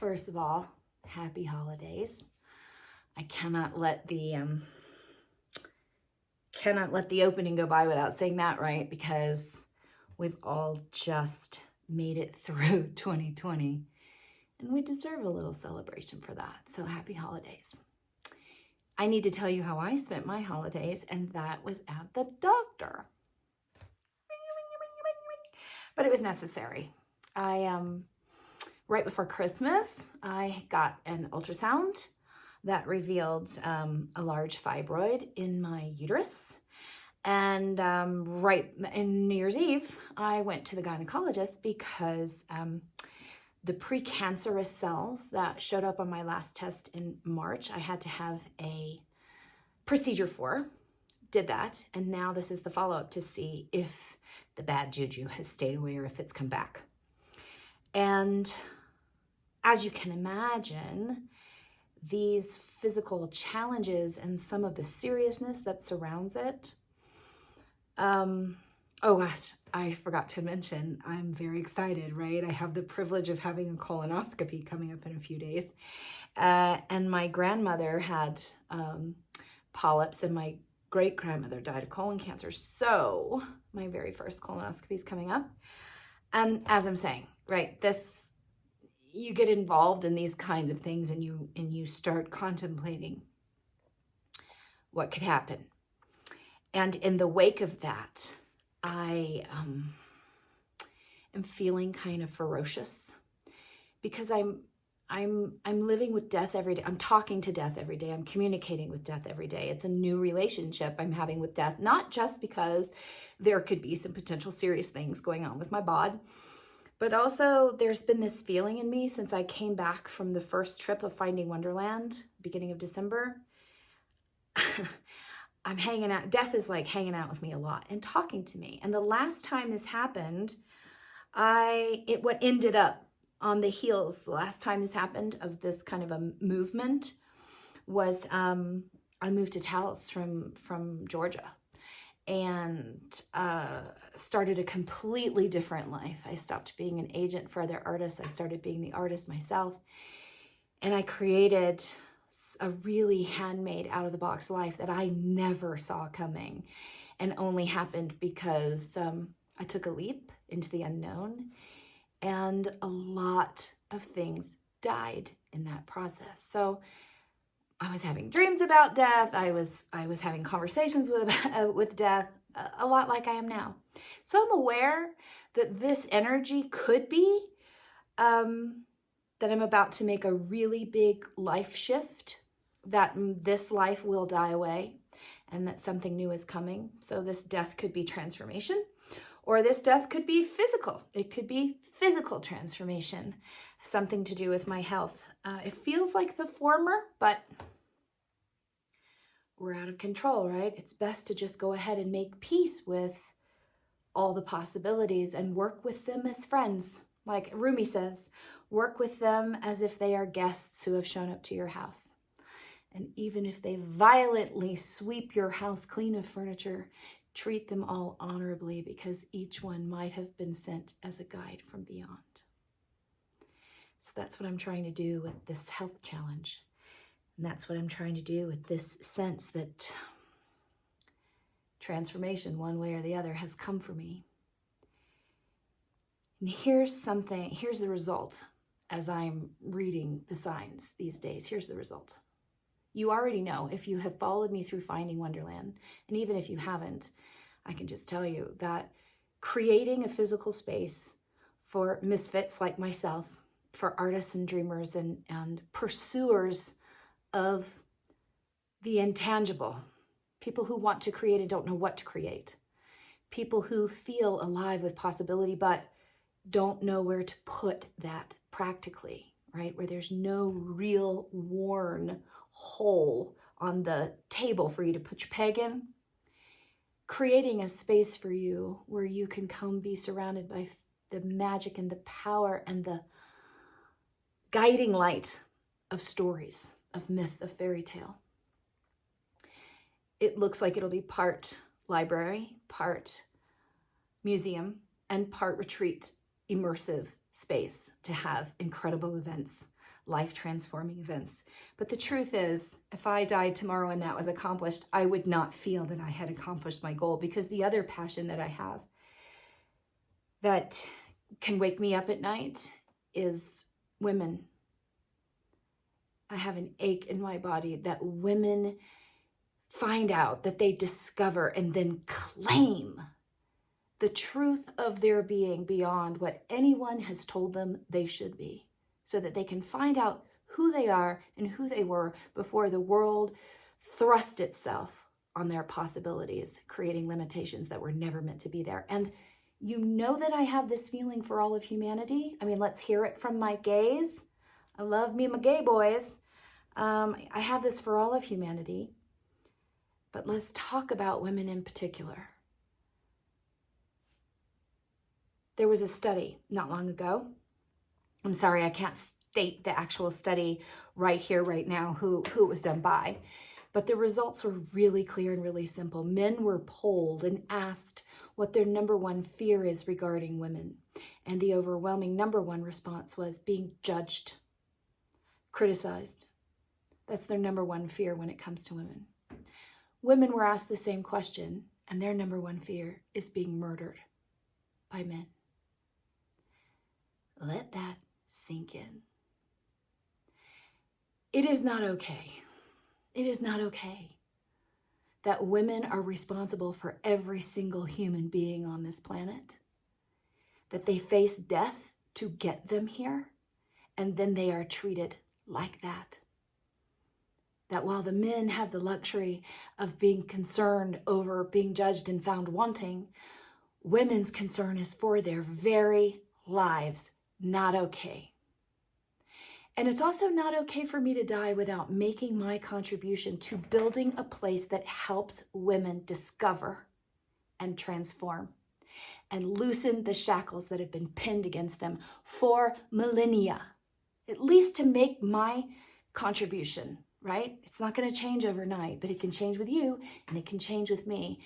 first of all, happy holidays. I cannot let the opening go by without saying that, right? Because we've all just made it through 2020 and we deserve a little celebration for that. So happy holidays. I need to tell you how I spent my holidays, and that was at the doctor. But it was necessary. Right before Christmas, I got an ultrasound that revealed a large fibroid in my uterus. And right in New Year's Eve, I went to the gynecologist because the precancerous cells that showed up on my last test in March, I had to have a procedure for. Did that, and now this is the follow-up to see if the bad juju has stayed away or if it's come back. And as you can imagine, these physical challenges and some of the seriousness that surrounds it. Oh gosh, I forgot to mention, I'm very excited, right? I have the privilege of having a colonoscopy coming up in a few days. And my grandmother had polyps, and my great-grandmother died of colon cancer. So my very first colonoscopy is coming up. And as I'm saying, right, you get involved in these kinds of things and you start contemplating what could happen. And in the wake of that, I am feeling kind of ferocious because I'm living with death every day. I'm talking to death every day. I'm communicating with death every day. It's a new relationship I'm having with death, not just because there could be some potential serious things going on with my bod, but also there's been this feeling in me since I came back from the first trip of Finding Wonderland, beginning of December. I'm hanging out. Death is like hanging out with me a lot and talking to me. And the last time this happened, what ended up on the heels, the last time this happened of this kind of a movement was I moved to Taos from Georgia and started a completely different life. I stopped being an agent for other artists. I started being the artist myself. And I created a really handmade, out-of-the-box life that I never saw coming, and only happened because I took a leap into the unknown, and a lot of things died in that process. So I was having dreams about death. I was having conversations with death, a lot like I am now. So I'm aware that this energy could be that I'm about to make a really big life shift, that this life will die away and that something new is coming. So this death could be transformation, or this death could be physical. It could be physical transformation, something to do with my health. It feels like the former, but we're out of control, right? It's best to just go ahead and make peace with all the possibilities and work with them as friends. Like Rumi says, work with them as if they are guests who have shown up to your house. And even if they violently sweep your house clean of furniture, treat them all honorably, because each one might have been sent as a guide from beyond. So that's what I'm trying to do with this health challenge. And that's what I'm trying to do with this sense that transformation, one way or the other, has come for me. And here's the result as I'm reading the signs these days. Here's the result. You already know, if you have followed me through Finding Wonderland, and even if you haven't, I can just tell you that creating a physical space for misfits like myself, for artists and dreamers and pursuers of the intangible, people who want to create and don't know what to create, people who feel alive with possibility but don't know where to put that practically, right? Where there's no real worn hole on the table for you to put your peg in. Creating a space for you where you can come be surrounded by the magic and the power and the guiding light of stories, of myth, of fairy tale. It looks like it'll be part library, part museum, and part retreat, immersive space to have incredible events, life-transforming events. But the truth is, if I died tomorrow and that was accomplished, I would not feel that I had accomplished my goal, because the other passion that I have that can wake me up at night is women. I have an ache in my body that women find out, that they discover and then claim the truth of their being beyond what anyone has told them they should be, so that they can find out who they are and who they were before the world thrust itself on their possibilities, creating limitations that were never meant to be there. And you know that I have this feeling for all of humanity. I mean, let's hear it from my gays. I love me my gay boys. I have this for all of humanity. But let's talk about women in particular. There was a study not long ago. I'm sorry, I can't state the actual study right here, right now, who it was done by. But the results were really clear and really simple. Men were polled and asked what their number one fear is regarding women. And the overwhelming number one response was being judged, criticized. That's their number one fear when it comes to women. Women were asked the same question, and their number one fear is being murdered by men. Let that sink in. It is not okay. It is not okay that women are responsible for every single human being on this planet, that they face death to get them here, and then they are treated like that. That while the men have the luxury of being concerned over being judged and found wanting, women's concern is for their very lives. Not okay. And it's also not okay for me to die without making my contribution to building a place that helps women discover and transform and loosen the shackles that have been pinned against them for millennia, at least to make my contribution, right? It's not going to change overnight, but it can change with you and it can change with me.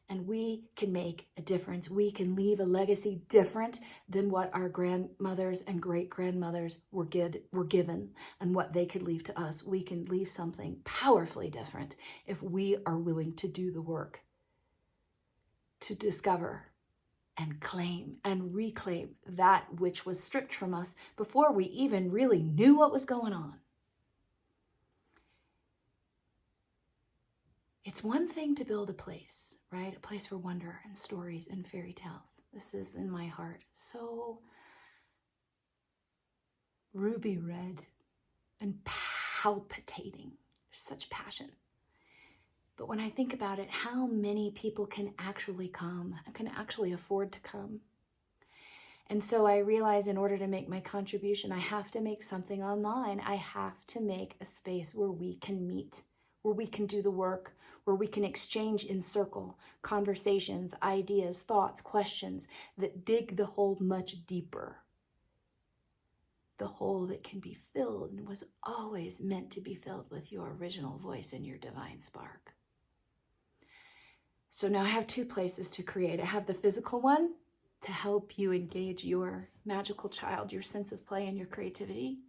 And we can make a difference. We can leave a legacy different than what our grandmothers and great-grandmothers were given and what they could leave to us. We can leave something powerfully different if we are willing to do the work to discover and claim and reclaim that which was stripped from us before we even really knew what was going on. It's one thing to build a place, right? A place for wonder and stories and fairy tales. This is in my heart so ruby red and palpitating. There's such passion. But when I think about it, how many people can actually come, can actually afford to come? And so I realize in order to make my contribution, I have to make something online. I have to make a space where we can meet, where we can do the work, where we can exchange in circle, conversations, ideas, thoughts, questions that dig the hole much deeper. The hole that can be filled and was always meant to be filled with your original voice and your divine spark. So now I have two places to create. I have the physical one to help you engage your magical child, your sense of play and your creativity.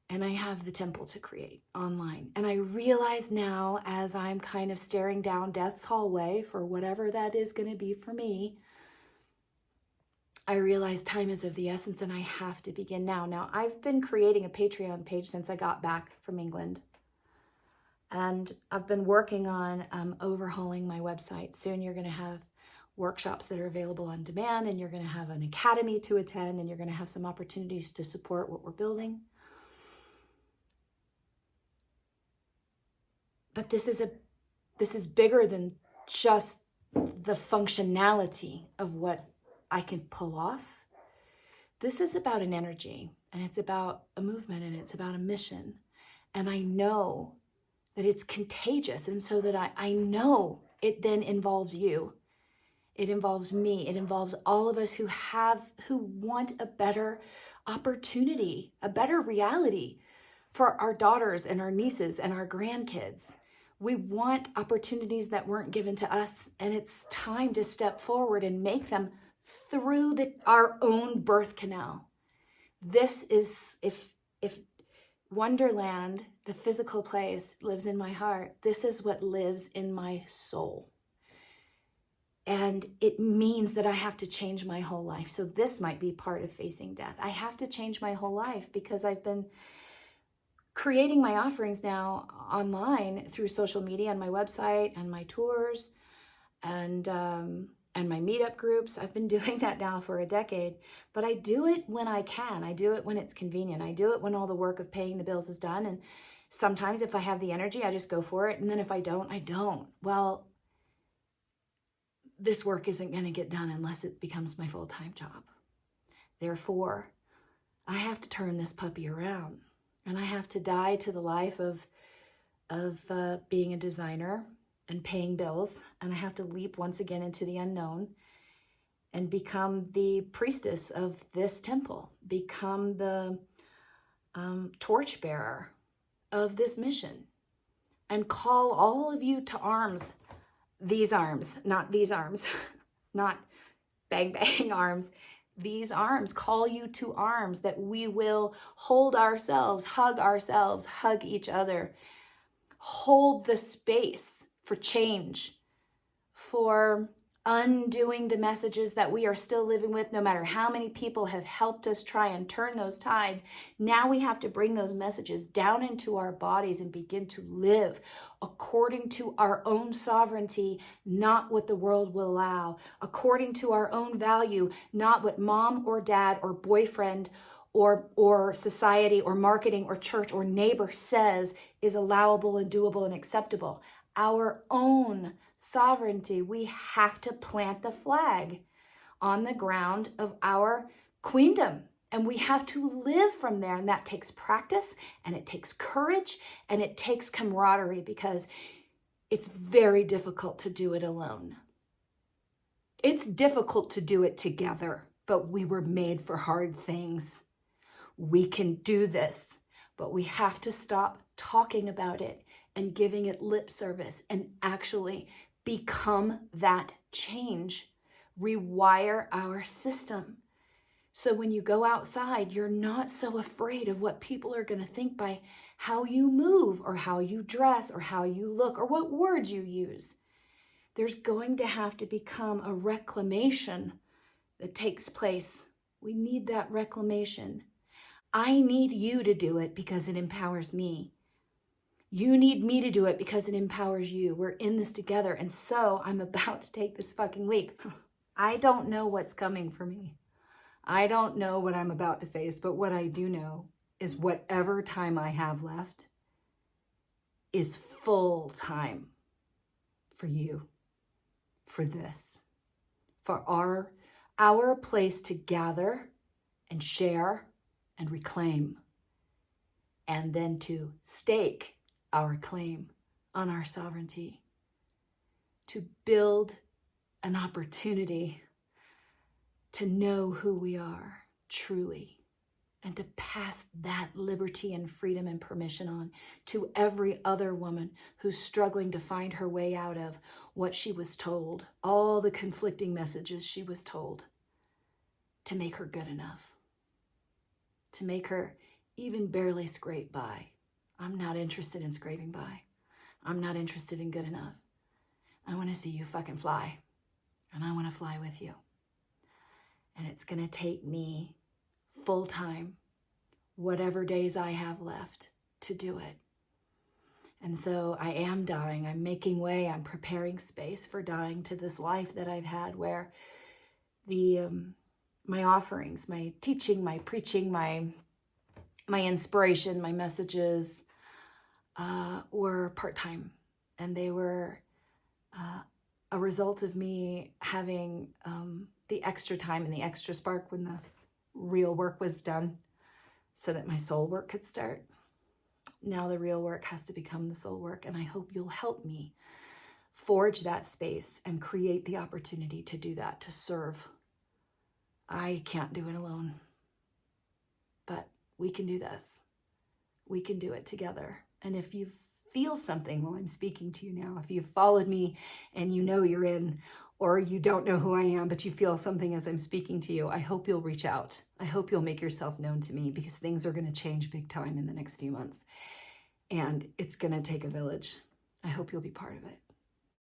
And I have the temple to create online. And I realize now, as I'm kind of staring down death's hallway for whatever that is going to be for me, I realize time is of the essence and I have to begin now. Now, I've been creating a Patreon page since I got back from England. And I've been working on overhauling my website. Soon you're going to have workshops that are available on demand, and you're going to have an academy to attend, and you're going to have some opportunities to support what we're building. But this is bigger than just the functionality of what I can pull off. This is about an energy, and it's about a movement, and it's about a mission. And I know that it's contagious, and so that I know it then involves you. It involves me. It involves all of us who want a better opportunity, a better reality for our daughters and our nieces and our grandkids. We want opportunities that weren't given to us, and it's time to step forward and make them through our own birth canal. This is, if Wonderland, the physical place, lives in my heart, this is what lives in my soul. And it means that I have to change my whole life. So this might be part of facing death. I have to change my whole life because I've been creating my offerings now online through social media and my website and my tours and my meetup groups. I've been doing that now for a decade, but I do it when I can. I do it when it's convenient. I do it when all the work of paying the bills is done. And sometimes if I have the energy, I just go for it. And then if I don't, I don't. Well, this work isn't going to get done unless it becomes my full-time job. Therefore, I have to turn this puppy around, and I have to die to the life of being a designer and paying bills, and I have to leap once again into the unknown and become the priestess of this temple, become the torchbearer of this mission, and call all of you to arms. These arms, not these arms, not bang bang arms. These arms call you to arms, that we will hold ourselves, hug each other, hold the space for change, for undoing the messages that we are still living with, no matter how many people have helped us try and turn those tides. Now we have to bring those messages down into our bodies and begin to live according to our own sovereignty, not what the world will allow, according to our own value, not what mom or dad or boyfriend or society or marketing or church or neighbor says is allowable and doable and acceptable. Our own sovereignty. We have to plant the flag on the ground of our queendom, and we have to live from there. And that takes practice, and it takes courage, and it takes camaraderie, because it's very difficult to do it alone. It's difficult to do it together, but we were made for hard things. We can do this, but we have to stop talking about it and giving it lip service and actually become that change, rewire our system. So when you go outside, you're not so afraid of what people are going to think by how you move or how you dress or how you look or what words you use. There's going to have to become a reclamation that takes place. We need that reclamation. I need you to do it because it empowers me. You need me to do it because it empowers you. We're in this together. And so I'm about to take this fucking leap. I don't know what's coming for me. I don't know what I'm about to face, but what I do know is whatever time I have left is full time for you, for this, for our place to gather and share and reclaim, and then to stake our claim on our sovereignty, to build an opportunity to know who we are truly, and to pass that liberty and freedom and permission on to every other woman who's struggling to find her way out of what she was told, all the conflicting messages she was told, to make her good enough, to make her even barely scrape by. I'm not interested in scraping by. I'm not interested in good enough. I want to see you fucking fly, and I want to fly with you. And it's going to take me full time, whatever days I have left, to do it. And so I am dying. I'm making way. I'm preparing space for dying to this life that I've had, where my offerings, my teaching, my preaching, my inspiration, my messages were part-time, and they were a result of me having the extra time and the extra spark when the real work was done, so that my soul work could start. Now the real work has to become the soul work, and I hope you'll help me forge that space and create the opportunity to do that, to serve. I can't do it alone, but we can do this. We can do it together. And if you feel something while I'm speaking to you now, if you've followed me and you know you're in, or you don't know who I am, but you feel something as I'm speaking to you, I hope you'll reach out. I hope you'll make yourself known to me, because things are going to change big time in the next few months. And it's going to take a village. I hope you'll be part of it.